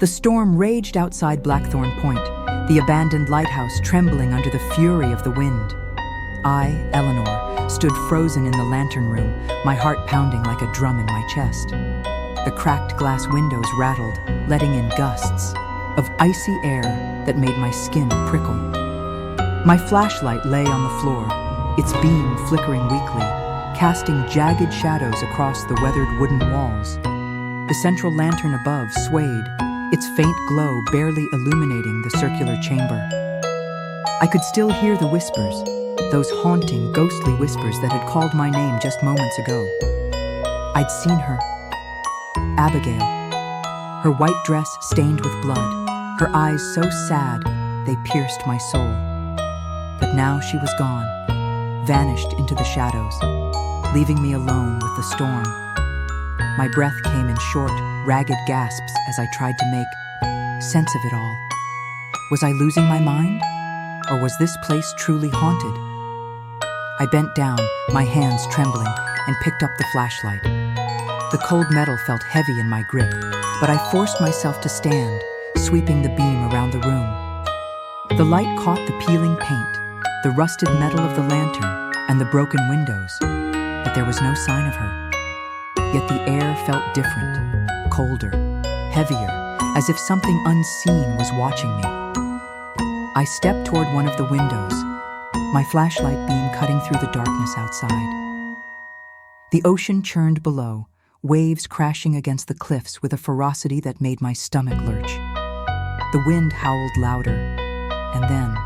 The storm raged outside Blackthorn Point, the abandoned lighthouse trembling under the fury of the wind. I, Eleanor, stood frozen in the lantern room, my heart pounding like a drum in my chest. The cracked glass windows rattled, letting in gusts of icy air that made my skin prickle. My flashlight lay on the floor, its beam flickering weakly, casting jagged shadows across the weathered wooden walls. The central lantern above swayed, its faint glow barely illuminating the circular chamber. I could still hear the whispers, those haunting, ghostly whispers that had called my name just moments ago. I'd seen her. Abigail. Her white dress stained with blood, her eyes so sad they pierced my soul. But now she was gone, vanished into the shadows, leaving me alone with the storm. My breath came in short, ragged gasps as I tried to make sense of it all. Was I losing my mind? Or was this place truly haunted? I bent down, my hands trembling, and picked up the flashlight. The cold metal felt heavy in my grip, but I forced myself to stand, sweeping the beam around the room. The light caught the peeling paint, the rusted metal of the lantern, and the broken windows, but there was no sign of her. Yet the air felt different, colder, heavier, as if something unseen was watching me. I stepped toward one of the windows, my flashlight beam cutting through the darkness outside. The ocean churned below, waves crashing against the cliffs with a ferocity that made my stomach lurch. The wind howled louder, and then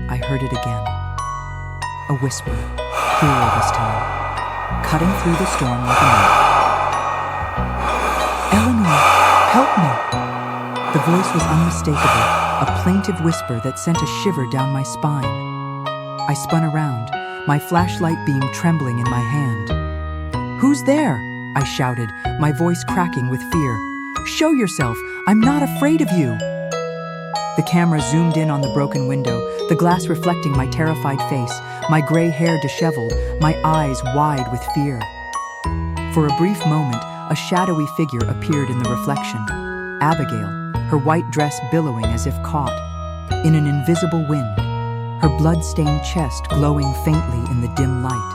I heard it again. A whisper, clearer this time, cutting through the storm like a knife. "Eleanor, help me!" The voice was unmistakable, a plaintive whisper that sent a shiver down my spine. I spun around, my flashlight beam trembling in my hand. "Who's there?" I shouted, my voice cracking with fear. "Show yourself! I'm not afraid of you!" The camera zoomed in on the broken window, the glass reflecting my terrified face, my gray hair disheveled, my eyes wide with fear. For a brief moment, a shadowy figure appeared in the reflection. Abigail, her white dress billowing as if caught in an invisible wind, her blood-stained chest glowing faintly in the dim light.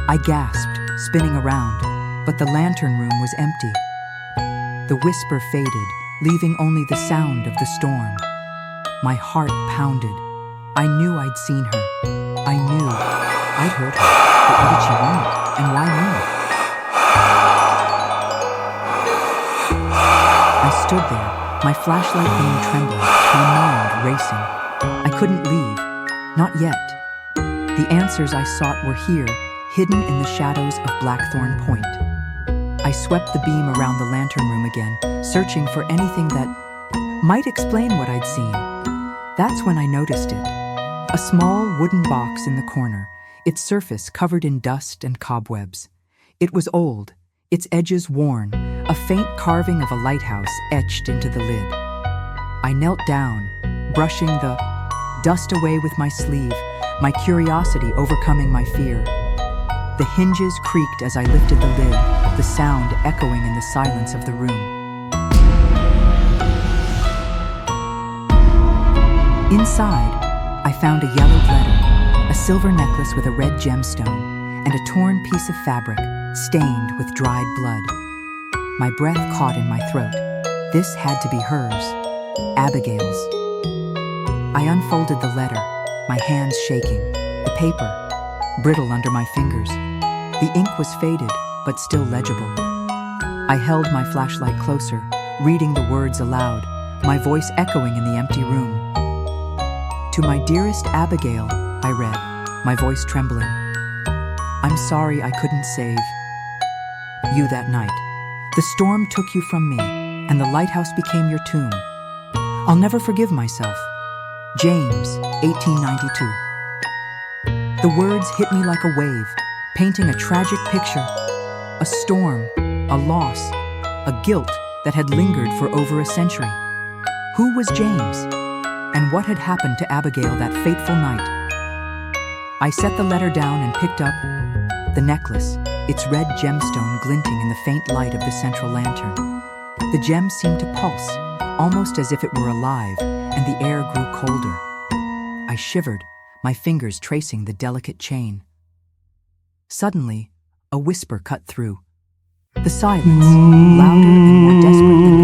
I gasped, spinning around, but the lantern room was empty. The whisper faded, leaving only the sound of the storm. My heart pounded. I knew I'd seen her. I knew I'd heard her. But what did she want? And why me? I stood there, my flashlight beam trembling, my mind racing. I couldn't leave. Not yet. The answers I sought were here, hidden in the shadows of Blackthorn Point. I swept the beam around the lantern room again, searching for anything that might explain what I'd seen. That's when I noticed it. A small wooden box in the corner, its surface covered in dust and cobwebs. It was old, its edges worn, a faint carving of a lighthouse etched into the lid. I knelt down, brushing the dust away with my sleeve, my curiosity overcoming my fear. The hinges creaked as I lifted the lid, the sound echoing in the silence of the room. Inside, I found a yellowed letter, a silver necklace with a red gemstone, and a torn piece of fabric, stained with dried blood. My breath caught in my throat. This had to be hers, Abigail's. I unfolded the letter, my hands shaking, the paper brittle under my fingers. The ink was faded, but still legible. I held my flashlight closer, reading the words aloud, my voice echoing in the empty room. "To my dearest Abigail," I read, my voice trembling. "I'm sorry I couldn't save you that night. The storm took you from me, and the lighthouse became your tomb. I'll never forgive myself. James, 1892. The words hit me like a wave, painting a tragic picture. A storm, a loss, a guilt that had lingered for over a century. Who was James? And what had happened to Abigail that fateful night? I set the letter down and picked up the necklace, its red gemstone glinting in the faint light of the central lantern. The gem seemed to pulse, almost as if it were alive, and the air grew colder. I shivered, my fingers tracing the delicate chain. Suddenly, a whisper cut through. The silence, louder and more desperate than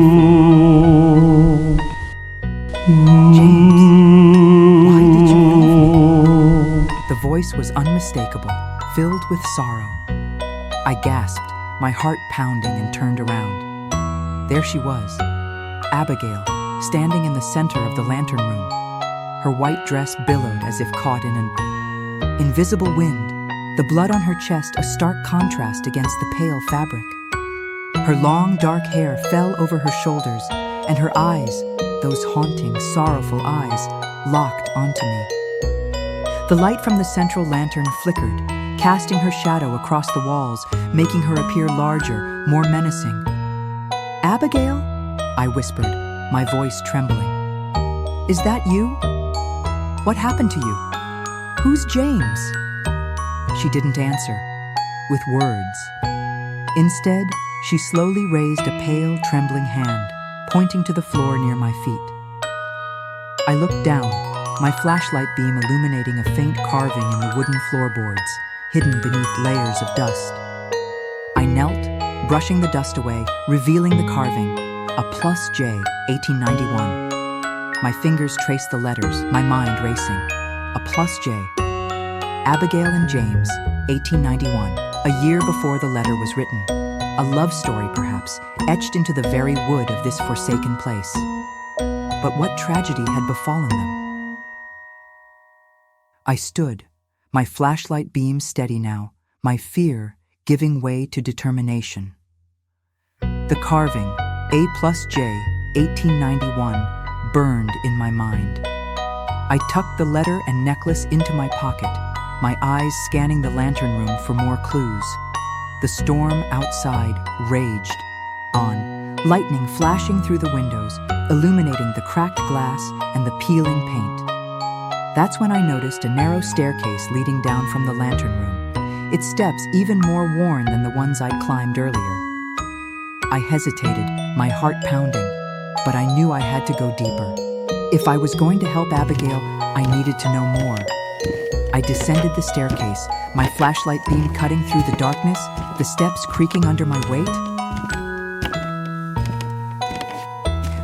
before. James, why did you leave me? The voice was unmistakable, filled with sorrow. I gasped, my heart pounding, and turned around. There she was, Abigail, standing in the center of the lantern room. Her white dress billowed as if caught in an invisible wind, the blood on her chest a stark contrast against the pale fabric. Her long, dark hair fell over her shoulders, and her eyes, those haunting, sorrowful eyes, locked onto me. The light from the central lantern flickered, casting her shadow across the walls, making her appear larger, more menacing. "Abigail?" I whispered, my voice trembling. "Is that you? What happened to you? Who's James?" She didn't answer, with words. Instead, she slowly raised a pale, trembling hand, pointing to the floor near my feet. I looked down, my flashlight beam illuminating a faint carving in the wooden floorboards, hidden beneath layers of dust. I knelt, brushing the dust away, revealing the carving, a +J, 1891. My fingers traced the letters, my mind racing. A +J. Abigail and James, 1891, a year before the letter was written. A love story, perhaps, etched into the very wood of this forsaken place. But what tragedy had befallen them? I stood, my flashlight beam steady now, my fear giving way to determination. The carving, A+J, 1891, burned in my mind. I tucked the letter and necklace into my pocket, my eyes scanning the lantern room for more clues. The storm outside raged on, lightning flashing through the windows, illuminating the cracked glass and the peeling paint. That's when I noticed a narrow staircase leading down from the lantern room, its steps even more worn than the ones I'd climbed earlier. I hesitated, my heart pounding, but I knew I had to go deeper. If I was going to help Abigail, I needed to know more. I descended the staircase, my flashlight beam cutting through the darkness, the steps creaking under my weight.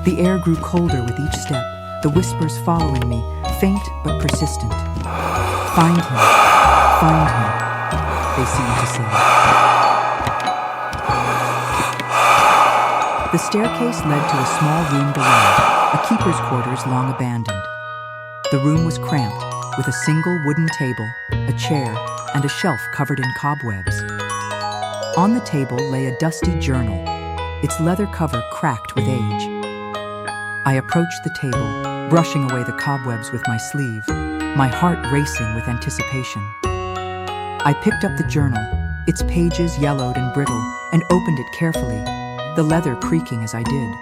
The air grew colder with each step, the whispers following me, faint but persistent. "Find him, they seemed to say. The staircase led to a small room below, a keeper's quarters long abandoned. The room was cramped, with a single wooden table, a chair, and a shelf covered in cobwebs. On the table lay a dusty journal, its leather cover cracked with age. I approached the table, brushing away the cobwebs with my sleeve, my heart racing with anticipation. I picked up the journal, its pages yellowed and brittle, and opened it carefully, the leather creaking as I did.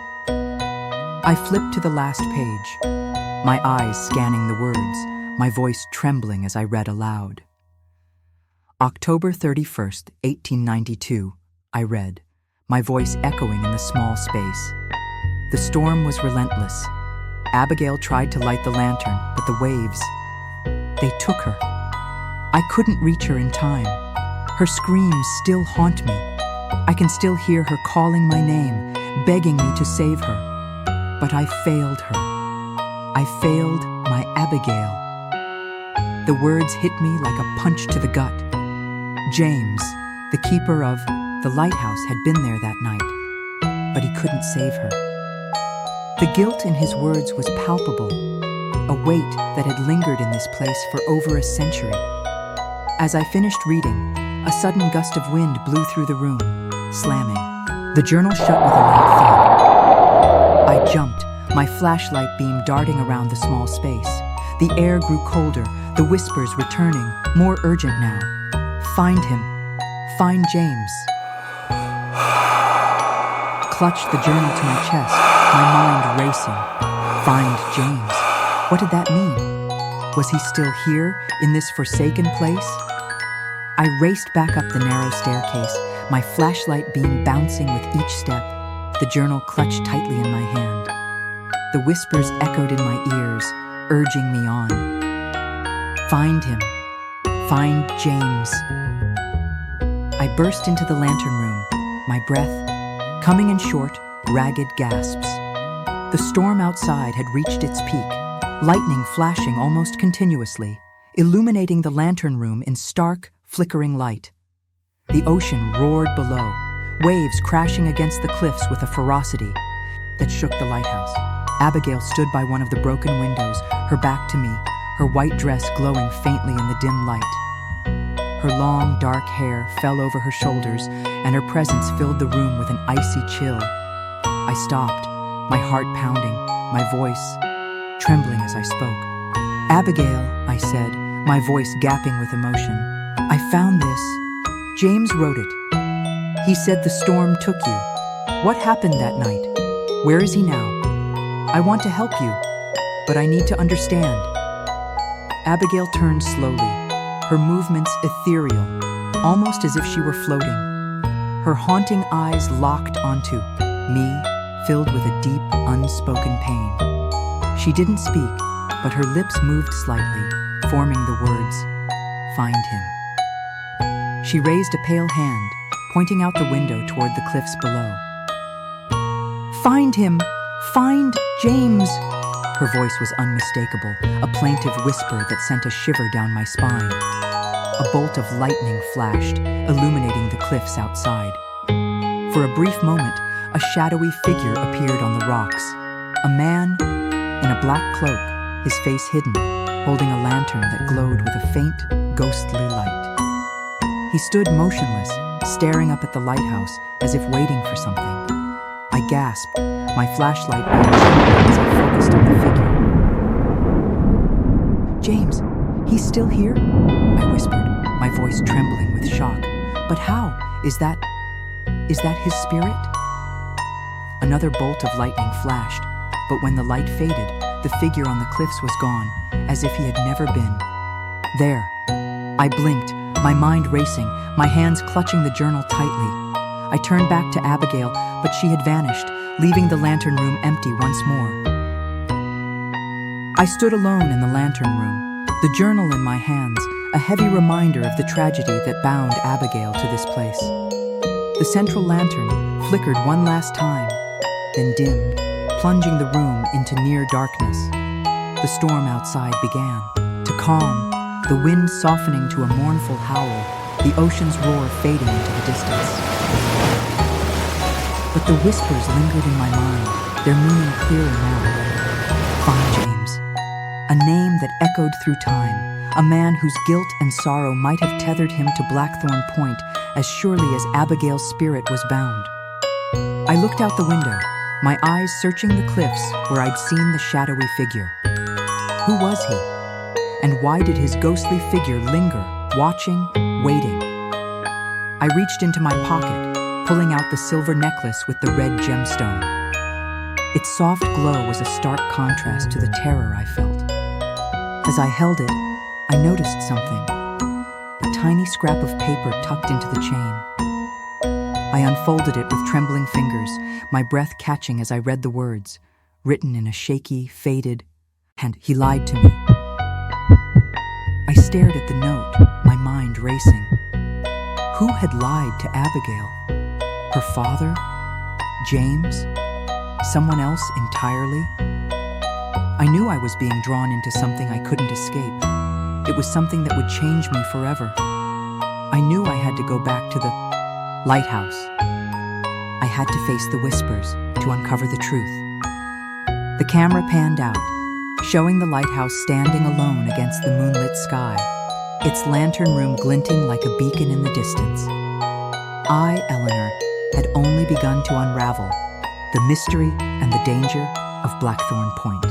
I flipped to the last page, my eyes scanning the words, my voice trembling as I read aloud. October 31st, 1892, I read, my voice echoing in the small space. The storm was relentless. Abigail tried to light the lantern, but the waves, they took her. I couldn't reach her in time. Her screams still haunt me. I can still hear her calling my name, begging me to save her. But I failed her. I failed my Abigail. The words hit me like a punch to the gut. James, the keeper of the Lighthouse, had been there that night, but he couldn't save her. The guilt in his words was palpable, a weight that had lingered in this place for over a century. As I finished reading, a sudden gust of wind blew through the room, slamming. The journal shut with a loud thud. I jumped, my flashlight beam darting around the small space. The air grew colder, the whispers returning, more urgent now. Find him. Find James. Clutched the journal to my chest, my mind racing. Find James. What did that mean? Was he still here, in this forsaken place? I raced back up the narrow staircase, my flashlight beam bouncing with each step. the journal clutched tightly in my hand. The whispers echoed in my ears, urging me on. Find him. Find James. I burst into the lantern room, my breath coming in short, ragged gasps. The storm outside had reached its peak, lightning flashing almost continuously, illuminating the lantern room in stark, flickering light. The ocean roared below, waves crashing against the cliffs with a ferocity that shook the lighthouse. Abigail stood by one of the broken windows, her back to me, her white dress glowing faintly in the dim light. Her long, dark hair fell over her shoulders, and her presence filled the room with an icy chill. I stopped, my heart pounding, my voice trembling as I spoke. Abigail, I said, my voice gapping with emotion, I found this. James wrote it. He said the storm took you. What happened that night? Where is he now? I want to help you, but I need to understand. Abigail turned slowly, her movements ethereal, almost as if she were floating. Her haunting eyes locked onto me, filled with a deep, unspoken pain. She didn't speak, but her lips moved slightly, forming the words, "Find him." She raised a pale hand, pointing out the window toward the cliffs below. "Find him! Find James!" Her voice was unmistakable, a plaintive whisper that sent a shiver down my spine. A bolt of lightning flashed, illuminating the cliffs outside. For a brief moment, a shadowy figure appeared on the rocks. A man in a black cloak, his face hidden, holding a lantern that glowed with a faint, ghostly light. He stood motionless, staring up at the lighthouse as if waiting for something. I gasped, my flashlight as I focused on the figure. "James, he's still here?" I whispered, my voice trembling with shock. "But how? Is that his spirit?" Another bolt of lightning flashed, but when the light faded, the figure on the cliffs was gone, as if he had never been. There. I blinked, my mind racing, my hands clutching the journal tightly. I turned back to Abigail, but she had vanished, leaving the lantern room empty once more. I stood alone in the lantern room, the journal in my hands, a heavy reminder of the tragedy that bound Abigail to this place. The central lantern flickered one last time, then dimmed, plunging the room into near darkness. The storm outside began to calm, the wind softening to a mournful howl, the ocean's roar fading into the distance. But the whispers lingered in my mind, their meaning clearer now. Find James. A name that echoed through time, a man whose guilt and sorrow might have tethered him to Blackthorn Point as surely as Abigail's spirit was bound. I looked out the window, my eyes searching the cliffs where I'd seen the shadowy figure. Who was he? And why did his ghostly figure linger, watching, waiting? I reached into my pocket, pulling out the silver necklace with the red gemstone. Its soft glow was a stark contrast to the terror I felt. As I held it, I noticed something, a tiny scrap of paper tucked into the chain. I unfolded it with trembling fingers, my breath catching as I read the words, written in a shaky, faded hand. He lied to me. I stared at the note, my mind racing. Who had lied to Abigail? Her father? James? Someone else entirely? I knew I was being drawn into something I couldn't escape. It was something that would change me forever. I knew I had to go back to the lighthouse. I had to face the whispers to uncover the truth. The camera panned out, showing the lighthouse standing alone against the moonlit sky, its lantern room glinting like a beacon in the distance. I, Eleanor, had only begun to unravel the mystery and the danger of Blackthorn Point.